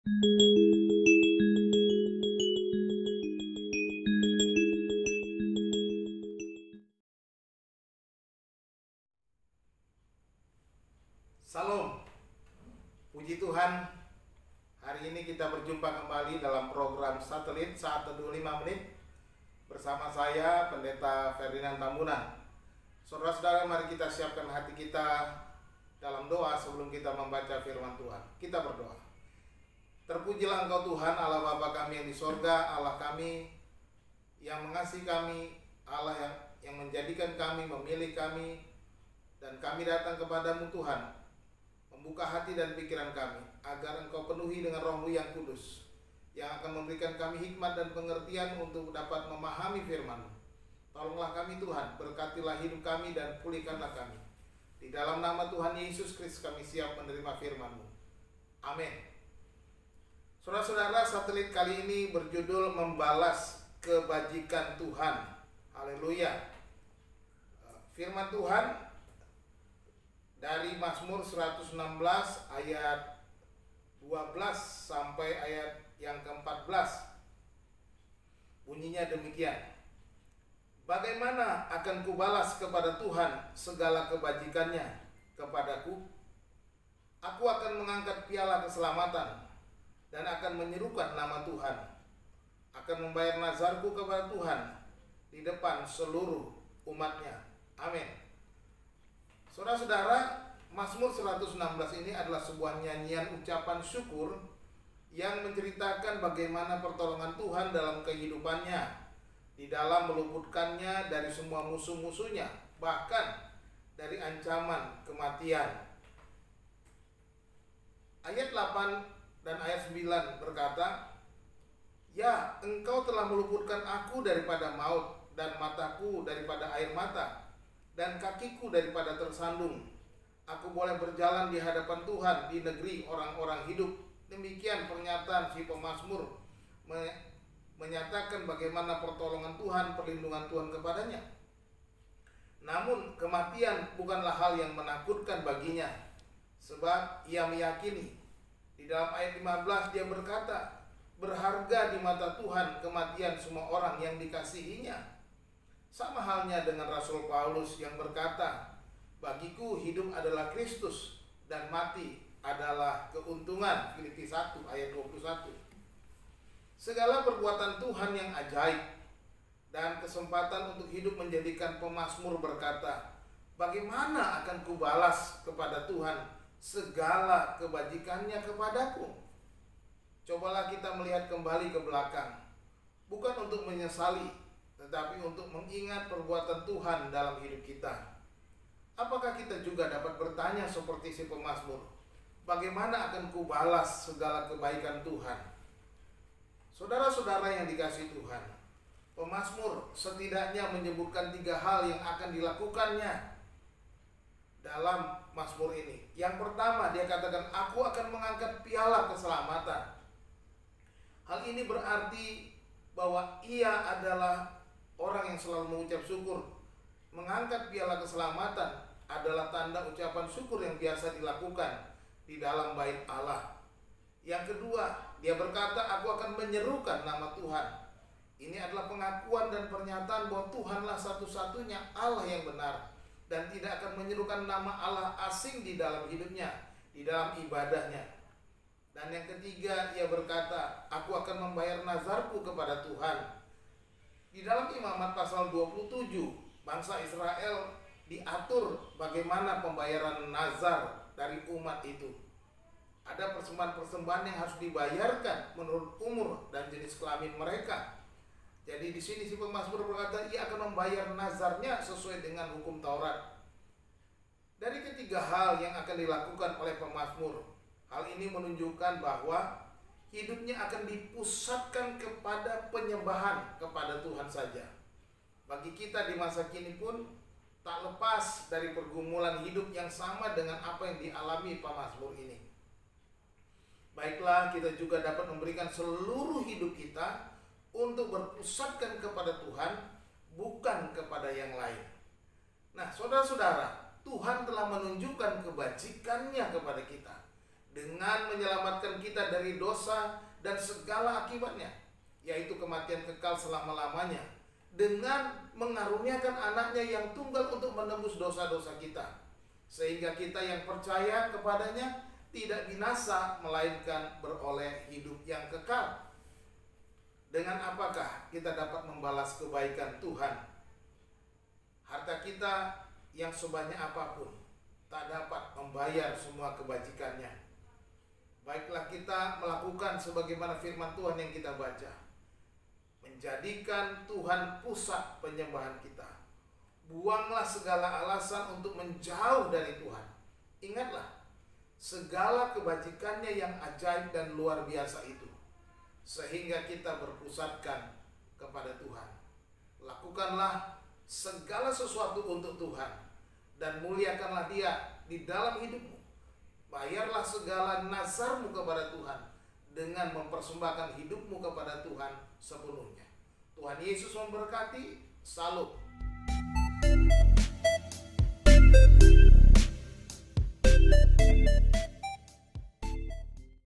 Salam, puji Tuhan. Hari ini kita berjumpa kembali dalam program Satelit Saat Teduh 5 Menit bersama saya, Pendeta Ferdinand Tambunan. Saudara-saudara, mari kita siapkan hati kita dalam doa sebelum kita membaca firman Tuhan. Kita berdoa. Terpujilah Engkau Tuhan, Allah Bapa kami yang di sorga, Allah kami yang mengasihi kami, Allah yang menjadikan kami, memilih kami, dan kami datang kepadamu Tuhan, membuka hati dan pikiran kami, agar Engkau penuhi dengan Roh-Mu yang kudus, yang akan memberikan kami hikmat dan pengertian untuk dapat memahami firman-Mu. Tolonglah kami Tuhan, berkatilah hidup kami dan pulihkanlah kami. Di dalam nama Tuhan Yesus Kristus kami siap menerima firman-Mu. Amin. Saudara-saudara, satelit kali ini berjudul Membalas Kebajikan Tuhan. Haleluya. Firman Tuhan dari Mazmur 116 ayat 12 sampai ayat yang ke-14. Bunyinya demikian. Bagaimana akan kubalas kepada Tuhan segala kebajikannya kepadaku? Aku akan mengangkat piala keselamatan dan akan menyerukan nama Tuhan. Akan membayar nazarku kepada Tuhan di depan seluruh umatnya. Amin. Saudara-saudara, Mazmur 116 ini adalah sebuah nyanyian ucapan syukur yang menceritakan bagaimana pertolongan Tuhan dalam kehidupannya, di dalam meluputkannya dari semua musuh-musuhnya, bahkan dari ancaman kematian. Ayat 8 dan ayat 9 berkata, "Ya, Engkau telah meluputkan aku daripada maut, dan mataku daripada air mata, dan kakiku daripada tersandung. Aku boleh berjalan di hadapan Tuhan di negeri orang-orang hidup." Demikian pernyataan si pemazmur menyatakan bagaimana pertolongan Tuhan, perlindungan Tuhan kepadanya. Namun kematian bukanlah hal yang menakutkan baginya, sebab ia meyakini. Di dalam ayat 15 dia berkata, "Berharga di mata Tuhan kematian semua orang yang dikasihinya." Sama halnya dengan Rasul Paulus yang berkata, "Bagiku hidup adalah Kristus dan mati adalah keuntungan." Filipi 1 ayat 21. Segala perbuatan Tuhan yang ajaib dan kesempatan untuk hidup menjadikan pemazmur berkata, "Bagaimana akan kubalas kepada Tuhan segala kebajikannya kepadaku?" Cobalah kita melihat kembali ke belakang, bukan untuk menyesali, tetapi untuk mengingat perbuatan Tuhan dalam hidup kita. Apakah kita juga dapat bertanya seperti si pemazmur, bagaimana akan kubalas segala kebaikan Tuhan? Saudara-saudara yang dikasihi Tuhan, pemazmur setidaknya menyebutkan 3 hal yang akan dilakukannya dalam mazmur ini. Yang pertama, dia katakan, "Aku akan mengangkat piala keselamatan." Hal ini berarti bahwa ia adalah orang yang selalu mengucap syukur. Mengangkat piala keselamatan adalah tanda ucapan syukur yang biasa dilakukan di dalam bait Allah. Yang kedua, dia berkata, "Aku akan menyerukan nama Tuhan." Ini adalah pengakuan dan pernyataan bahwa Tuhanlah satu-satunya Allah yang benar, dan tidak akan menyerukan nama Allah asing di dalam hidupnya, di dalam ibadahnya. Dan yang ketiga, ia berkata, "Aku akan membayar nazarku kepada Tuhan." Di dalam Imamat pasal 27, bangsa Israel diatur bagaimana pembayaran nazar dari umat itu. Ada persembahan-persembahan yang harus dibayarkan menurut umur dan jenis kelamin mereka. Jadi di sini si pemazmur berkata ia akan membayar nazarnya sesuai dengan hukum Taurat. Dari ketiga hal yang akan dilakukan oleh pemazmur, hal ini menunjukkan bahwa hidupnya akan dipusatkan kepada penyembahan kepada Tuhan saja. Bagi kita di masa kini pun tak lepas dari pergumulan hidup yang sama dengan apa yang dialami pemazmur ini. Baiklah, kita juga dapat memberikan seluruh hidup kita untuk berpusatkan kepada Tuhan, bukan kepada yang lain. Nah, saudara-saudara, Tuhan telah menunjukkan kebajikannya kepada kita. dengan menyelamatkan kita dari dosa dan segala akibatnya, yaitu kematian kekal selama-lamanya, dengan mengaruniakan anaknya yang tunggal untuk menembus dosa-dosa kita, sehingga kita yang percaya kepadanya tidak binasa, melainkan beroleh hidup yang kekal. Dengan apakah kita dapat membalas kebaikan Tuhan? Harta kita yang sebanyak apapun tak dapat membayar semua kebajikannya. Baiklah kita melakukan sebagaimana firman Tuhan yang kita baca, menjadikan Tuhan pusat penyembahan kita. Buanglah segala alasan untuk menjauh dari Tuhan. Ingatlah segala kebajikannya yang ajaib dan luar biasa itu, sehingga kita berpusatkan kepada Tuhan. Lakukanlah segala sesuatu untuk Tuhan dan muliakanlah Dia di dalam hidupmu. Bayarlah segala nazarmu kepada Tuhan dengan mempersembahkan hidupmu kepada Tuhan sepenuhnya. Tuhan Yesus memberkati. Salam.